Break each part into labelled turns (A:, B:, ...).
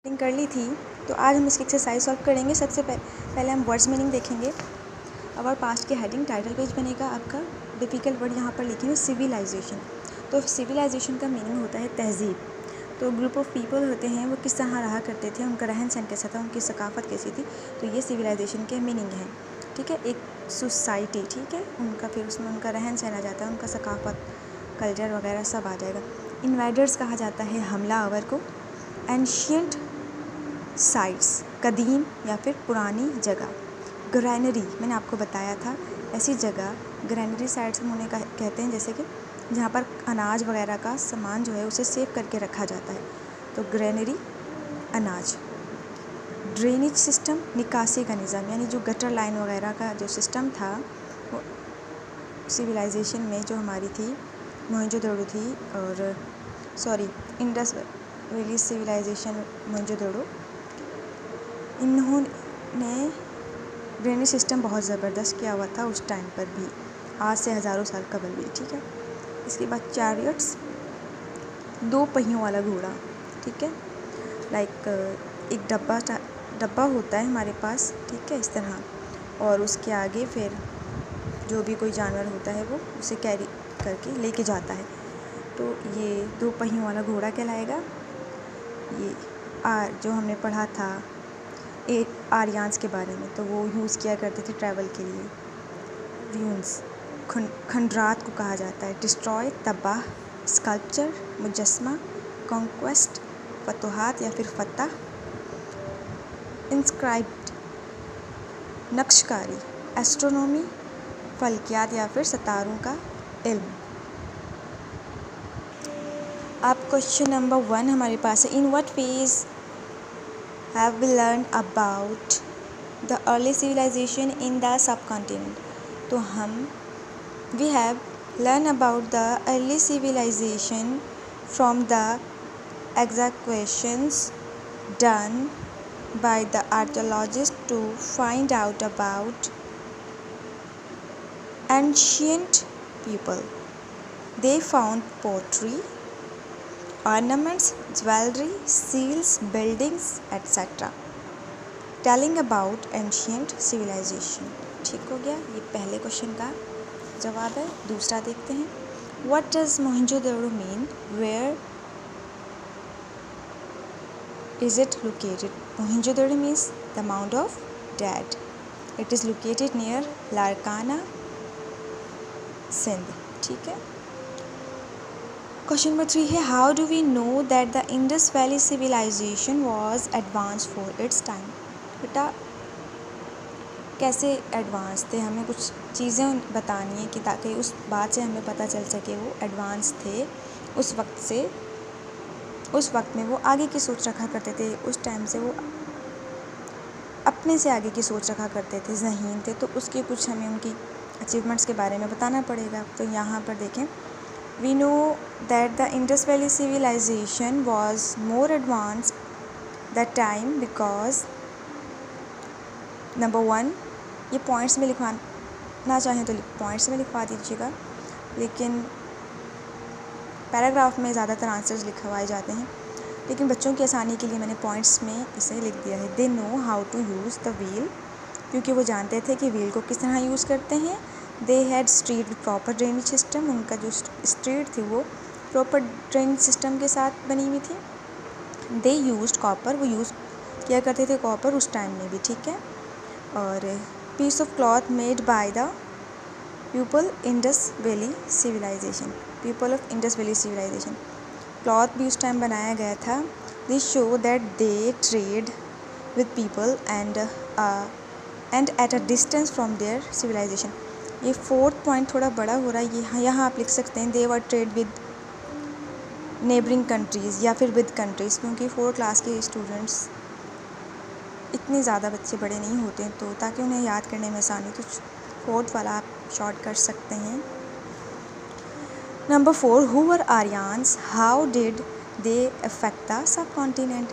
A: कर ली थी। तो आज हम इसकी एक्सरसाइज सॉल्व करेंगे। सबसे पहले हम वर्ड्स मीनिंग देखेंगे। अवर पास्ट के हेडिंग टाइटल पेज बनेगा आपका। डिफ़िकल्ट वर्ड यहाँ पर लिखेंगे सिविलाइजेशन। तो सिविलाइजेशन का मीनिंग होता है तहज़ीब। तो ग्रुप ऑफ पीपल होते हैं वो किस तरह रहा करते थे, उनका रहन सहन कैसा था, उनकी सकाफ़त कैसी थी। तो ये सिविलाइजेशन के मीनिंग है। ठीक है, एक सोसाइटी, ठीक है, उनका फिर उसमें उनका रहन सहन आ जाता है, उनका सकाफ़त, कल्चर वगैरह सब आ जाएगा। इन्वाइडर्स कहा जाता है हमलावर को। एंशियंट साइट्स, कदीम या फिर पुरानी जगह। ग्रैनरी, मैंने आपको बताया था, ऐसी जगह ग्रैनरी साइट्स हम उन्हें कहते हैं जैसे कि जहाँ पर अनाज वगैरह का सामान जो है उसे सेव करके रखा जाता है। तो ग्रैनरी, अनाज। ड्रेनेज सिस्टम, निकासी का निज़ाम, यानी जो गटर लाइन वगैरह का जो सिस्टम था वो सिविलाइजेशन में जो हमारी थी, मोहनजोदड़ो थी, और इंडस वैली सिविलाइजेशन मोहनजोदड़ो, इन्होंने ड्रेनेज सिस्टम बहुत ज़बरदस्त किया हुआ था उस टाइम पर भी, आज से हज़ारों साल कबल भी। ठीक है, इसके बाद चैरियट्स, 2 पहियों वाला घोड़ा। ठीक है, लाइक एक डब्बा होता है हमारे पास, ठीक है, इस तरह, और उसके आगे फिर जो भी कोई जानवर होता है वो उसे कैरी करके लेके जाता है। तो ये 2 पहियों वाला घोड़ा कहलाएगा। ये जो हमने पढ़ा था आर्यंस के बारे में, तो वो यूज़ किया करते थे ट्रैवल के लिए। व्यून्स, खंडरात को कहा जाता है। डिस्ट्रॉय, तबाह। स्कल्पचर, मुजस्मा। कॉन्क्वेस्ट, फतोहात या फिर फतह। इंस्क्राइब्ड, नक्शकारी। एस्ट्रोनॉमी, फल्कियात या फिर सितारों का इल्म। अब क्वेश्चन नंबर 1 हमारे पास है, in what phase have we learned about the early civilization in the subcontinent। तो हम we have learned about the early civilization from the excavations done by the archaeologists to find out about ancient people. They found pottery, ornaments, jewelry, seals, buildings, etc. Telling about ancient civilization। ठीक हो गया, ये पहले question का जवाब है। दूसरा देखते हैं, What does Mohenjodaro mean? Where is it located? Mohenjodaro means the mound of dead. It is located near Larkana, Sindh. ठीक है, क्वेश्चन नंबर 3 है, how do we know that the Indus valley civilisation was advance for its time. बेटा कैसे advance थे, हमें कुछ चीज़ें बतानी है कि ताकि उस बात से हमें पता चल सके वो एडवांस थे उस वक्त से। उस वक्त में वो आगे की सोच रखा करते थे, उस टाइम से वो अपने से आगे की सोच रखा करते थे, ज़हीन थे। तो उसके कुछ हमें उनकी अचीवमेंट्स के बारे में बताना पड़ेगा। तो यहाँ पर देखें, We know that the Indus Valley civilization was more advanced that time because number 1, ये पॉइंट्स में लिखवाना चाहें तो पॉइंट्स में लिखवा दीजिएगा, लेकिन पैराग्राफ में ज़्यादातर आंसर्स लिखवाए जाते हैं, लेकिन बच्चों की आसानी के लिए मैंने पॉइंट्स में इसे लिख दिया है। They know how to use the wheel, क्योंकि वो जानते थे कि व्हील को किस तरह यूज़ करते हैं। They had street with proper drainage system, उनका जो स्ट्रीट थी वो प्रॉपर ड्रेनेज सिस्टम के साथ बनी हुई थी। They used copper, वो यूज़ किया करते थे कॉपर उस टाइम में भी। ठीक है, और piece of cloth made by the people Indus Valley civilization, people of Indus Valley civilization, cloth भी उस टाइम बनाया गया था। This show that they trade with people and at a distance from their civilization। ये 4th point थोड़ा बड़ा हो रहा है, यहाँ आप लिख सकते हैं दे वर ट्रेड विद नेबरिंग कंट्रीज़ या फिर विद कंट्रीज़, क्योंकि 4th क्लास के स्टूडेंट्स इतने ज़्यादा बच्चे बड़े नहीं होते हैं, तो ताकि उन्हें याद करने में आसानी, तो 4th वाला आप शॉर्ट कर सकते हैं। Number 4, who were Aryans, how did they affect the sub continent.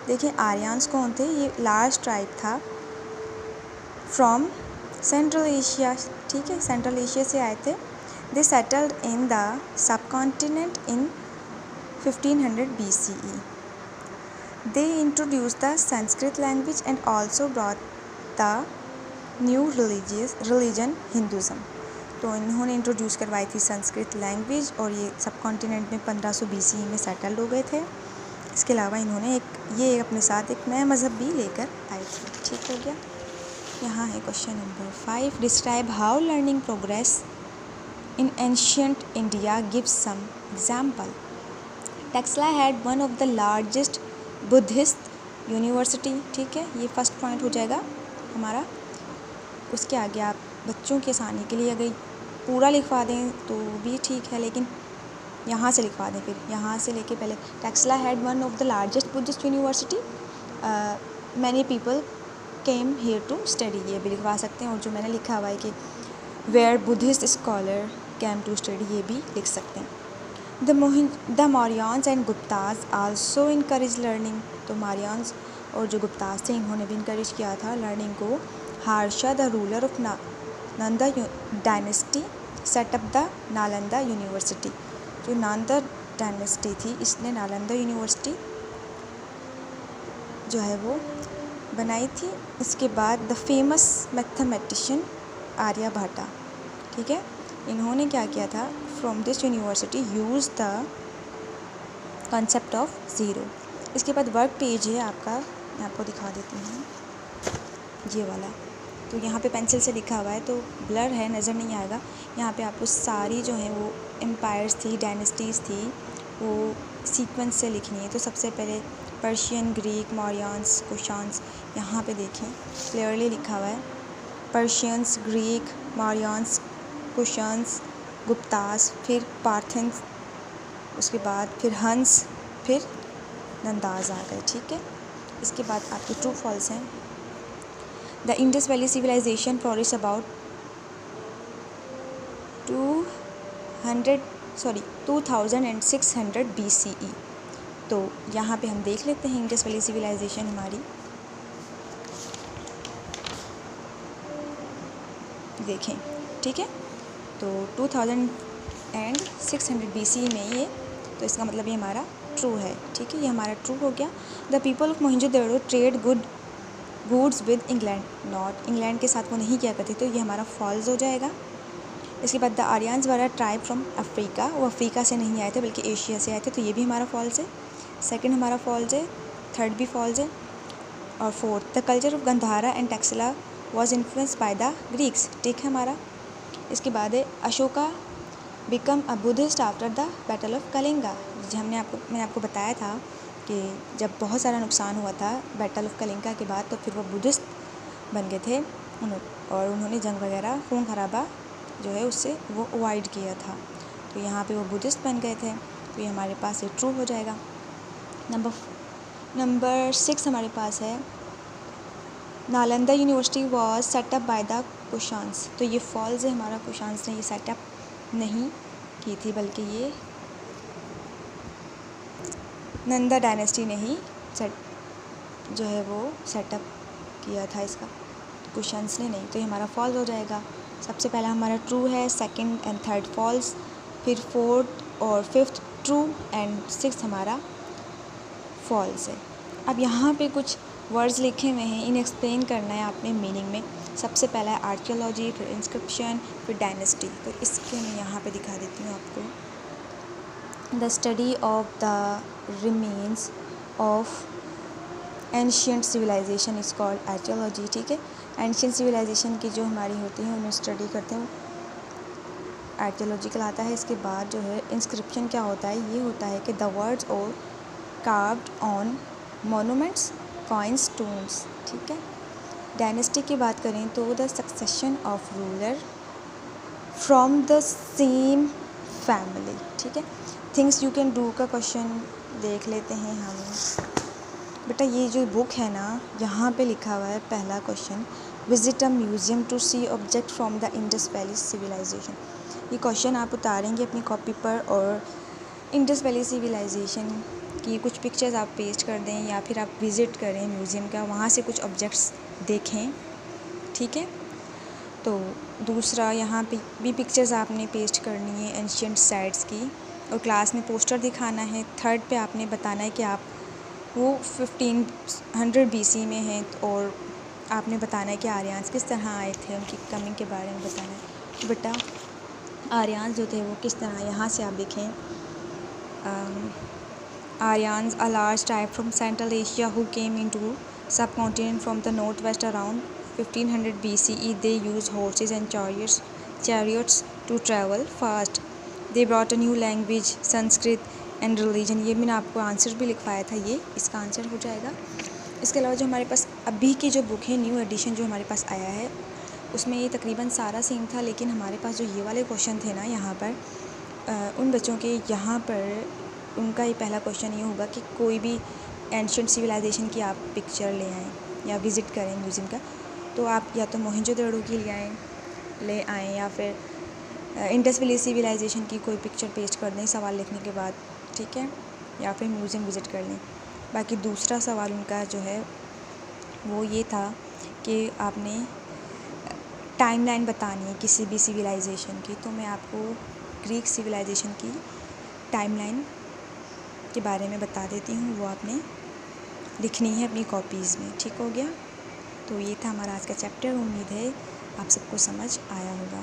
A: देखिए आर्यंस कौन थे, ये लार्ज ट्राइब था फ्रॉम सेंट्रल एशिया। ठीक है, सेंट्रल एशिया से आए थे। They settled in the sub continent in 1500 BCE। They introduce the Sanskrit language and also brought the new religion Hinduism. तो इन्होंने इंट्रोड्यूस करवाई थी संस्कृत लैंग्वेज और ये सब कॉन्टिनेंट में 1500 BCE में सेटल्ड हो गए थे। इसके अलावा इन्होंने ये अपने साथ एक नया मज़हब भी लेकर आए थे। ठीक हो गया। यहाँ है question number 5, describe how learning progress in ancient India, gives some example. Taxila had one of the largest Buddhist university. ठीक है, ये फर्स्ट पॉइंट हो जाएगा हमारा। उसके आगे आप बच्चों के आसानी के लिए अगर पूरा लिखवा दें तो भी ठीक है, लेकिन यहाँ से लिखवा दें, फिर यहाँ से लेके पहले Taxila had one of the largest Buddhist university, many people came here to study, ये भी लिखवा सकते हैं। और जो मैंने लिखा हुआ है कि where Buddhist scholar came to study, ये भी लिख सकते हैं। The Mauryans and Guptas also encourage learning. तो मौर्यान्स और जो गुप्ताज थे इन्होंने भी इनकरेज किया था लर्निंग को। Harsha the ruler of Nalanda dynasty set up the Nalanda university. जो नालंदा डायनेस्टी थी इसने नालंदा यूनिवर्सिटी जो है वो बनाई थी। इसके बाद द फेमस मैथमेटिशियन आर्यभट्टा, ठीक है, इन्होंने क्या किया था, from this university use the concept of zero. इसके बाद वर्क पेज है आपका, मैं आपको दिखा देती हूँ, ये वाला। तो यहाँ पे पेंसिल से लिखा हुआ है तो ब्लर है, नज़र नहीं आएगा। यहाँ पे आपको सारी जो है वो एम्पायर्स थी, डायनेस्टीज़ थी, वो सीक्वेंस से लिखनी है। तो सबसे पहले पर्शियन, ग्रीक, मौर्यान्स, कुशान्स, यहाँ पे देखें क्लियरली लिखा हुआ है, पर्शियंस, ग्रीक, मौर्यान्स, कुशान्स, गुप्तास, फिर पार्थेंस, उसके बाद फिर हंस, फिर नंदाज आ गए। ठीक है, इसके बाद आपके ट्रू फॉल्स हैं। The Indus valley civilisation flourish about 2600 BCE। तो यहाँ पे हम देख लेते हैं इंडस वैली सिविलाइजेशन हमारी, देखें, ठीक है। तो 2600 BCE में ये, तो इसका मतलब ये हमारा ट्रू है। ठीक है, ये हमारा ट्रू हो गया। The people of Mohenjodaro trade goods with England, not, England के साथ वो नहीं किया करते, तो ये हमारा फॉल्स हो जाएगा। इसके बाद the Aryans were a tribe from Africa, वो अफ्रीका से नहीं आए थे बल्कि एशिया से आए थे, तो ये भी हमारा फॉल्स है। सेकंड हमारा फॉल्स है, थर्ड भी फॉल्स है। और fourth, the culture of Gandhara and Taxila was influenced by the Greeks, ठीक है हमारा। इसके बाद है Ashoka become a Buddhist after the battle of Kalinga. मैंने आपको बताया था कि जब बहुत सारा नुकसान हुआ था बैटल ऑफ कलिंगा के बाद, तो फिर वो बुद्धिस्ट बन गए थे और उन्होंने जंग वगैरह, खून खराबा जो है उससे वो अवॉइड किया था। तो यहाँ पे वो बुद्धिस्ट बन गए थे, तो ये हमारे पास ये ट्रू हो जाएगा। नंबर 6 हमारे पास है Nalanda university was setup by the Kushans, तो ये फॉल्स है हमारा, कुशान्स ने ये सेटअप नहीं की थी बल्कि ये नंदा डायनेस्टी ने ही जो है वो सेटअप किया था इसका, कुशान्स ने नहीं, तो ये हमारा फॉल्स हो जाएगा। सबसे पहला हमारा ट्रू है, सेकंड एंड थर्ड फॉल्स, फिर फोर्थ और फिफ्थ ट्रू एंड सिक्स्थ हमारा फॉल्स है। अब यहाँ पे कुछ वर्ड्स लिखे हुए हैं, इन्हें एक्सप्लेन करना है आपने मीनिंग में। सबसे पहला है आर्कियोलॉजी, फिर इंस्क्रिप्शन, फिर डायनेस्टी। तो इसके मैं यहाँ पे दिखा देती हूँ आपको। The study of the remains of ancient civilisation is called archaeology, ठीक है। एंशियंट सिविलाइजेशन की जो हमारी होती हैं उन्हें स्टडी करते हैं, आर्कियोलॉजी कहलाता है। इसके बाद जो है इंस्क्रिप्शन क्या होता है, ये होता है कि द वर्ड्स और carved on monuments, coins, stones, ठीक है। डायनेस्टी की बात करें तो the succession of ruler from the same family, ठीक है। थिंग्स यू कैन डू का क्वेश्चन देख लेते हैं हम। बेटा ये जो बुक है ना, यहाँ पे लिखा हुआ है पहला question, visit a museum to see object from the Indus valley civilisation. ये क्वेश्चन आप उतारेंगे अपनी कॉपी पर और इंडस वैली सिविलाइजेशन की कुछ पिक्चर्स आप पेस्ट कर दें या फिर आप विज़िट करें म्यूज़ियम का, वहाँ से कुछ ऑब्जेक्ट्स देखें, ठीक है। तो दूसरा यहाँ पे भी पिक्चर्स आपने पेस्ट करनी है एंशियंट साइट्स की और क्लास में पोस्टर दिखाना है। थर्ड पे आपने बताना है कि आप वो 1500 BC में है। और आपने बताना है कि आर्यन्स किस तरह आए थे, उनकी कमिंग के बारे में बताना है। तो बेटा आर्यन्स जो थे वो किस तरह, यहाँ से आप देखें, Aryans, a large tribe from Central Asia who came into subcontinent from the northwest around 1500 BCE. They used horses and chariots to travel fast. They brought a new language, Sanskrit and religion. ये मैंने आपको answer भी लिखवाया था, ये इसका answer हो जाएगा। इसके अलावा जो हमारे पास अभी की जो बुक है, न्यू एडिशन जो हमारे पास आया है, उसमें ये तकरीबन सारा सेम था, लेकिन हमारे पास जो ये वाले क्वेश्चन थे ना यहाँ पर, उन बच्चों के यहाँ पर उनका ये पहला क्वेश्चन ये होगा कि कोई भी एंशिएंट सिविलाइजेशन की आप पिक्चर ले आएँ या विज़िट करें म्यूज़ियम का, तो आप या तो मोहनजोदड़ो की ले आएँ या फिर इंडस वैली सिविलाइजेशन की कोई पिक्चर पेस्ट कर दें सवाल लिखने के बाद, ठीक है, या फिर म्यूज़ियम विज़िट कर लें। बाकी दूसरा सवाल उनका जो है वो ये था कि आपने टाइमलाइन बतानी है किसी भी सिविलाइजेशन की। तो मैं आपको ग्रीक सिविलाइजेशन की टाइमलाइन के बारे में बता देती हूँ, वो आपने लिखनी है अपनी कॉपीज़ में, ठीक हो गया। तो ये था हमारा आज का चैप्टर। उम्मीद है आप सबको समझ आया होगा।